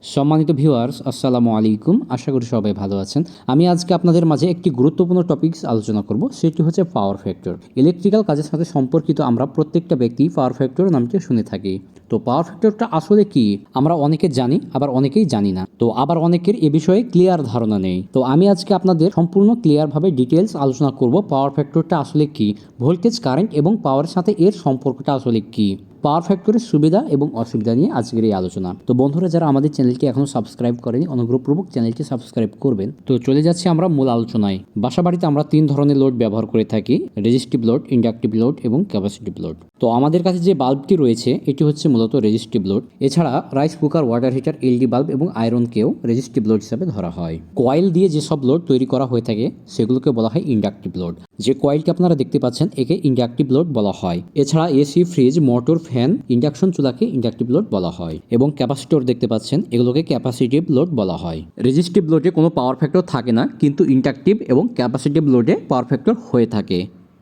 সম্মানিত ভিউয়ার্স, আসসালামু আলাইকুম। আশা করি সবাই ভালো আছেন। আমি আজকে আপনাদের মাঝে একটি গুরুত্বপূর্ণ টপিকস আলোচনা করব, সেটি হচ্ছে পাওয়ার ফ্যাক্টর। ইলেকট্রিক্যাল কাজের সাথে সম্পর্কিত আমরা প্রত্যেকটা ব্যক্তি পাওয়ার ফ্যাক্টর নামটি শুনে থাকি। তো পাওয়ার ফ্যাক্টরটা আসলে কি আমরা অনেকে জানি, আবার অনেকেই জানি না। তো আবার অনেকের এ বিষয়ে ক্লিয়ার ধারণা নেই। তো আমি আজকে আপনাদের সম্পূর্ণ ক্লিয়ারভাবে ডিটেলস আলোচনা করব পাওয়ার ফ্যাক্টরটা আসলে কি, ভোল্টেজ, কারেন্ট এবং পাওয়ারের সাথে এর সম্পর্কটা আসলে কি, পাওয়ার ফ্যাক্টরের সুবিধা এবং অসুবিধা নিয়ে আজকের এই আলোচনা। তো বন্ধুরা, যারা আমাদের চ্যানেলটি এখনো সাবস্ক্রাইব করেনি, অনুগ্রহপূর্বক চ্যানেলটি সাবস্ক্রাইব করবেন। তো চলে যাচ্ছি আমরা মূল আলোচনায়। বাসাবাড়িতে আমরা 3 ধরনের লোড ব্যবহার করে থাকি: রেজিস্টিভ লোড, ইন্ডাকটিভ লোড এবং ক্যাপাসিটিভ লোড। তো আমাদের কাছে যে বাল্বটি রয়েছে এটি হচ্ছে মূলত রেজিস্টিভ লোড। এছাড়া rice cooker, water heater, এলডি bulb এবং আয়রনকেও রেজিস্টিভ লোড হিসাবে ধরা হয়। কয়েল দিয়ে যেসব লোড তৈরি করা হয়ে থাকে সেগুলোকে বলা হয় ইন্ডাকটিভ লোড। যে কয়েলটি আপনারা দেখতে পাচ্ছেন একে ইন্ডাকটিভ লোড বলা হয়। এছাড়া AC, fridge, motor, fan, induction চুলাকে ইন্ডাকটিভ লোড বলা হয়। এবং ক্যাপাসিটর দেখতে পাচ্ছেন, এগুলোকে ক্যাপাসিটিভ লোড বলা হয়। রেজিস্টিভ লোডে কোনো পাওয়ার ফ্যাক্টর থাকে না, কিন্তু ইন্ডাকটিভ এবং ক্যাপাসিটিভ লোডে পাওয়ার ফ্যাক্টর হয়ে থাকে।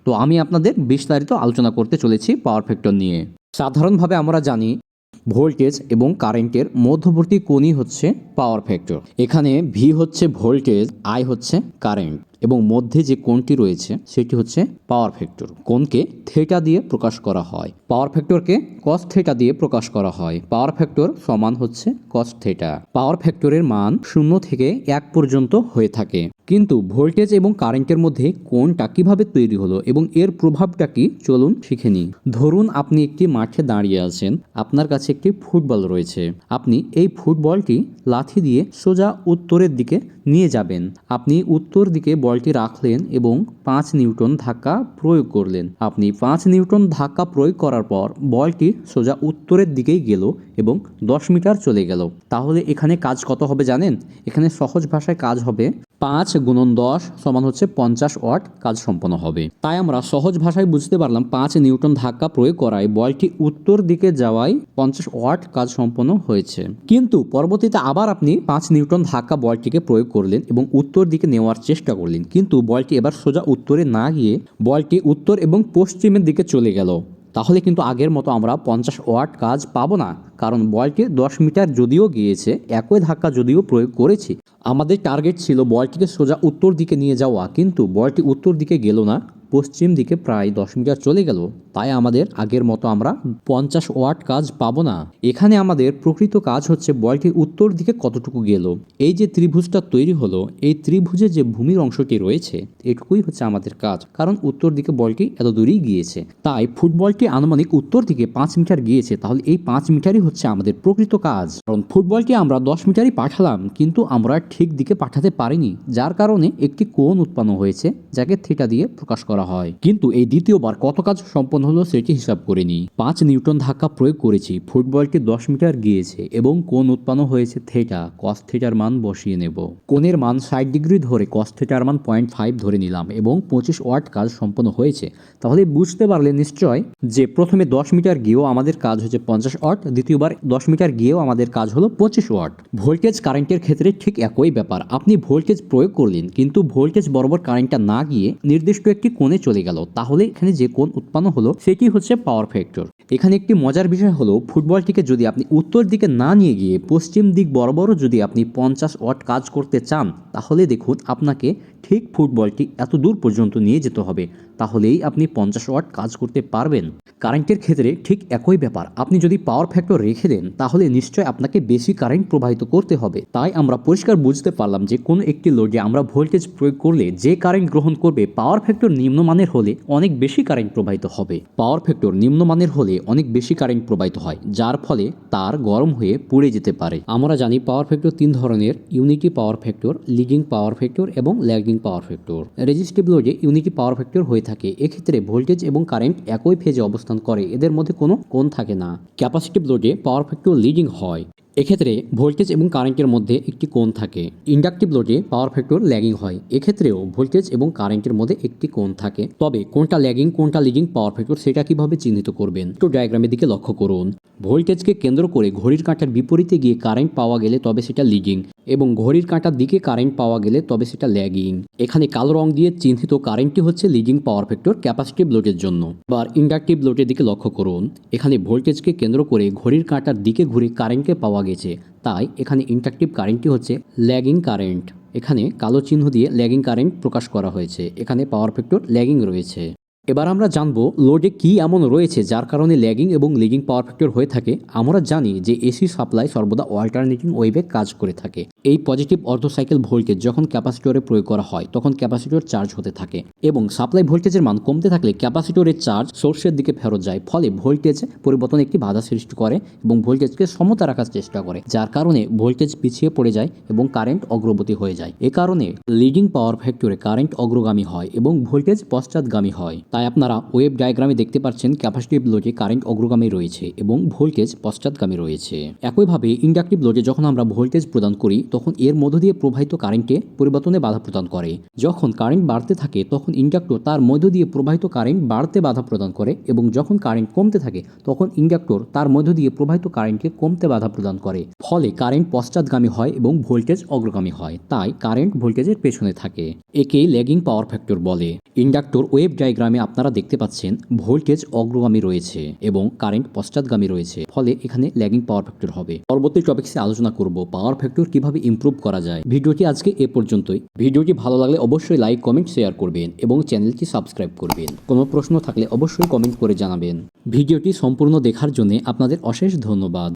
তো আমি আপনাদের বিস্তারিত আলোচনা করতে চলেছি পাওয়ার ফ্যাক্টর নিয়ে। সাধারণভাবে আমরা জানি ভোল্টেজ এবং কারেন্টের মধ্যবর্তী কোণই হচ্ছে পাওয়ার ফ্যাক্টর। এখানে ভি হচ্ছে ভোল্টেজ, আই হচ্ছে কারেন্ট, এবং মধ্যে যে কোণটি রয়েছে সেটি হচ্ছে পাওয়ার ফ্যাক্টর। কোণকে থেটা দিয়ে প্রকাশ করা হয়, পাওয়ার ফ্যাক্টরকে কস থেটা দিয়ে প্রকাশ করা হয়। পাওয়ার ফ্যাক্টর সমান হচ্ছে কস থেটা। পাওয়ার ফ্যাক্টরের মান 0 থেকে 1 পর্যন্ত হয়ে থাকে। কিন্তু ভোল্টেজ এবং কারেন্টের মধ্যে কোণটা কিভাবে তৈরি হলো এবং এর প্রভাবটা কি, চলুন শিখে নিই। ধরুন আপনি একটি মাঠে দাঁড়িয়ে আছেন, আপনার কাছে একটি ফুটবল রয়েছে। আপনি এই ফুটবলটি লাথি দিয়ে সোজা উত্তরের দিকে নিয়ে যাবেন। আপনি উত্তর দিকে বলটি রাখলেন এবং 5 নিউটন ধাক্কা প্রয়োগ করলেন। আপনি 5 নিউটন ধাক্কা প্রয়োগ করার পর বলটি সোজা উত্তরের দিকেই গেল এবং 10 মিটার চলে গেল। তাহলে এখানে কাজ কত হবে জানেন? এখানে সহজ ভাষায় কাজ হবে 5 গুণন 10 সমান হচ্ছে 50 ওয়াট কাজ সম্পন্ন হবে। তাই আমরা সহজ ভাষায় বুঝতে পারলাম 5 নিউটন ধাক্কা প্রয়োগ করায় বলটি উত্তর দিকে যাওয়ায় 50 ওয়াট কাজ সম্পন্ন হয়েছে। কিন্তু পরবর্তীতে আবার আপনি 5 নিউটন ধাক্কা বলটিকে প্রয়োগ করলেন এবং উত্তর দিকে নেওয়ার চেষ্টা করলেন, কিন্তু বলটি এবার সোজা উত্তরে না গিয়ে বলটি উত্তর এবং পশ্চিমের দিকে চলে গেল। তাহলে কিন্তু আগের মতো আমরা 50 ওয়াট কাজ পাবো না, কারণ বলটি 10 মিটার যদিও গিয়েছে, একই ধাক্কা যদিও প্রয়োগ করেছি। আমাদের টার্গেট ছিল বলটিকে সোজা উত্তর দিকে নিয়ে যাওয়া, কিন্তু বলটি উত্তর দিকে গেল না, পশ্চিম দিকে প্রায় 10 মিটার চলে গেল। তাই আমাদের আগের মতো আমরা 50 ওয়াট কাজ পাবো না। এখানে আমাদের প্রকৃত কাজ হচ্ছে বলটি উত্তর দিকে কতটুকু গেল। এই যে ত্রিভুজটা তৈরি হলো, এই ত্রিভুজের যে ভূমির অংশটি রয়েছে এটুকুই হচ্ছে আমাদের কাজ, কারণ উত্তর দিকে বলটি এত দূরেই গিয়েছে। তাই ফুটবলটি আনুমানিক উত্তর দিকে 5 মিটার গিয়েছে, তাহলে এই 5 মিটারই হচ্ছে আমাদের প্রকৃত কাজ। কারণ ফুটবলটি আমরা 10 মিটারই পাঠালাম, কিন্তু আমরা ঠিক দিকে পাঠাতে পারিনি, যার কারণে একটি কোণ উৎপন্ন হয়েছে যাকে থিটা দিয়ে প্রকাশ করা হয়। কিন্তু এই দ্বিতীয়বার কত কাজ সম্পন্ন হলো সেটি হিসাব করে নিই। 5 নিউটন ধাক্কা প্রয়োগ করেছি, ফুটবলটি 10 মিটার গিয়েছে এবং কোণ উৎপন্ন হয়েছে থিটা। কস থিটার মান বসিয়ে নেব। কোণের মান 60 ডিগ্রি ধরে কস থিটার মান 0.5 ধরে নিলাম এবং 25 ওয়াট কাজ সম্পন্ন হয়েছে। তাহলে বুঝতে পারলে নিশ্চয় যে প্রথমে 10 মিটার গিয়েও আমাদের কাজ হচ্ছে 50 ওয়াট, দ্বিতীয়বার 10 মিটার গিয়েও আমাদের কাজ হলো 25 ওয়াট। ভোল্টেজ কারেন্টের ক্ষেত্রে ঠিক একই ব্যাপার। আপনি ভোল্টেজ প্রয়োগ করলেন, কিন্তু ভোল্টেজ বরাবর কারেন্টটা না গিয়ে নির্দিষ্ট একটি কোণে চলে গেল, তাহলে এখানে যে কোণ উৎপন্ন হলো সেটি হচ্ছে পাওয়ার ফ্যাক্টর। এখানে একটি মজার বিষয় হলো, ফুটবলটিকে যদি আপনি উত্তর দিকে না নিয়ে গিয়ে পশ্চিম দিক বরাবরও যদি আপনি 50 ওয়াট কাজ করতে চান, তাহলে দেখুন আপনাকে ঠিক ফুটবলটি এত দূর পর্যন্ত নিয়ে যেতে হবে, তাহলেই আপনি 50 ওয়াট কাজ করতে পারবেন। কারেন্টের ক্ষেত্রে ঠিক একই ব্যাপার। আপনি যদি পাওয়ার ফ্যাক্টর রেখে দেন, তাহলে নিশ্চয় আপনাকে বেশি কারেন্ট প্রবাহিত করতে হবে। তাই আমরা পরিষ্কার বুঝতে পারলাম যে কোনো একটি লোডে আমরা ভোল্টেজ প্রয়োগ করলে যে কারেন্ট গ্রহণ করবে, পাওয়ার ফ্যাক্টর নিম্নমানের হলে অনেক বেশি কারেন্ট প্রবাহিত হবে। পাওয়ার ফ্যাক্টর নিম্নমানের হলে অনেক বেশি কারেন্ট প্রবাহিত হয়, যার ফলে তার গরম হয়ে পুড়ে যেতে পারে। আমরা জানি পাওয়ার ফ্যাক্টর 3 ধরনের: unity power factor, leading power factor এবং ল্যাগিং পাওয়ার ফ্যাক্টর। রেজিস্টিভ লোডে ইউনিটি পাওয়ার ফ্যাক্টর হয়ে থাকে। এক্ষেত্রে ভোল্টেজ এবং কারেন্ট একই ফেজে অবস্থান করে, এদের মধ্যে কোনো কোণ থাকে না। ক্যাপাসিটিভ লোডে পাওয়ার ফ্যাক্টর লিডিং হয়, এক্ষেত্রে ভোল্টেজ এবং কারেন্টের মধ্যে একটি কোণ থাকে। ইন্ডাকটিভ লোডে পাওয়ার ফ্যাক্টর ল্যাগিং হয়, এক্ষেত্রেও ভোল্টেজ এবং কারেন্টের মধ্যে একটি কোণ থাকে। তবে কোনটা ল্যাগিং কোনটা লিডিং পাওয়ার ফ্যাক্টর সেটা কিভাবে চিহ্নিত করবেন, তো ডায়াগ্রামের দিকে লক্ষ্য করুন। ভোল্টেজকে কেন্দ্র করে ঘড়ির কাঁটার বিপরীতে গিয়ে কারেন্ট পাওয়া গেলে তবে সেটা লিডিং, এবং ঘড়ির কাঁটার দিকে কারেন্ট পাওয়া গেলে তবে সেটা ল্যাগিং। এখানে কালো রং দিয়ে চিহ্নিত কারেন্টটি হচ্ছে লিডিং পাওয়ার ফ্যাক্টর ক্যাপাসিটিভ লোডের জন্য। এবার ইন্ডাকটিভ লোডের দিকে লক্ষ্য করুন। এখানে ভোল্টেজকে কেন্দ্র করে ঘড়ির কাঁটার দিকে ঘুরে কারেন্টকে পাওয়া গেছে, তাই এখানে ইন্ডাকটিভ কারেন্টটি হচ্ছে ল্যাগিং কারেন্ট। এখানে কালো চিহ্ন দিয়ে ল্যাগিং কারেন্ট প্রকাশ করা হয়েছে, এখানে পাওয়ার ফ্যাক্টর ল্যাগিং রয়েছে। এবার আমরা জানবো লোডে কি এমন রয়েছে যার কারণে ল্যাগিং এবং লিডিং পাওয়ার ফ্যাক্টর হয়ে থাকে। আমরা জানি যে এসি সাপ্লাই সর্বদা অল্টারনেটিং ওয়েভে কাজ করে থাকে। এই পজিটিভ অর্ধ সাইকেল ভোল্টেজ যখন ক্যাপাসিটরে প্রয়োগ করা হয় তখন ক্যাপাসিটর চার্জ হতে থাকে এবং সাপ্লাই ভোল্টেজের মান কমতে থাকলে ক্যাপাসিটরের চার্জ সোর্সের দিকে ফেরত যায়, ফলে ভোল্টেজ পরিবর্তন একটি বাধা সৃষ্টি করে এবং ভোল্টেজকে সমতা রাখার চেষ্টা করে, যার কারণে ভোল্টেজ পিছিয়ে পড়ে যায় এবং কারেন্ট অগ্রগতি হয়ে যায়। এ কারণে লিডিং পাওয়ার ফ্যাক্টরে কারেন্ট অগ্রগামী হয় এবং ভোল্টেজ পশ্চাৎগামী হয়। তাই আপনারা ওয়েভ ডায়াগ্রামে দেখতে পাচ্ছেন ক্যাপাসিটিভ লোডে কারেন্ট অগ্রগামী রয়েছে এবং ভোল্টেজ পশ্চাৎগামী রয়েছে। একইভাবে ইন্ডাকটিভ লোডে যখন আমরা ভোল্টেজ প্রদান করি তখন এর মধ্য দিয়ে প্রবাহিত কারেন্টে পরিবর্তনে বাধা প্রদান করে। যখন কারেন্ট বাড়তে থাকে তখন ইন্ডাক্টর তার মধ্য দিয়ে প্রবাহিত কারেন্ট বাড়তে বাধা প্রদান করে এবং যখন কারেন্ট কমতে থাকে তখন ইন্ডাক্টর তার মধ্য দিয়ে প্রবাহিত কারেন্টকে কমতে বাধা প্রদান করে, ফলে কারেন্ট পশ্চাৎগামী হয় এবং ভোল্টেজ অগ্রগামী হয়। তাই কারেন্ট ভোল্টেজের পেছনে থাকে। একেই ল্যাগিং পাওয়ার ফ্যাক্টর বলে। ইন্ডাক্টর ওয়েভ ডায়াগ্রামে আপনারা দেখতে পাচ্ছেন ভোল্টেজ অগ্রগামী রয়েছে এবং কারেন্ট পশ্চাৎগামী রয়েছে, ফলে এখানে ল্যাগিং পাওয়ার ফ্যাক্টর হবে। পরবর্তী টপিকসে আলোচনা করব পাওয়ার ফ্যাক্টর কিভাবে ইমপ্রুভ করা যায়। ভিডিওটি আজকে এ পর্যন্তই। ভিডিওটি ভালো লাগলে অবশ্যই লাইক, কমেন্ট, শেয়ার করবেন এবং চ্যানেলটি সাবস্ক্রাইব করবেন। কোনো প্রশ্ন থাকলে অবশ্যই কমেন্ট করে জানাবেন। ভিডিওটি সম্পূর্ণ দেখার জন্য আপনাদের অশেষ ধন্যবাদ।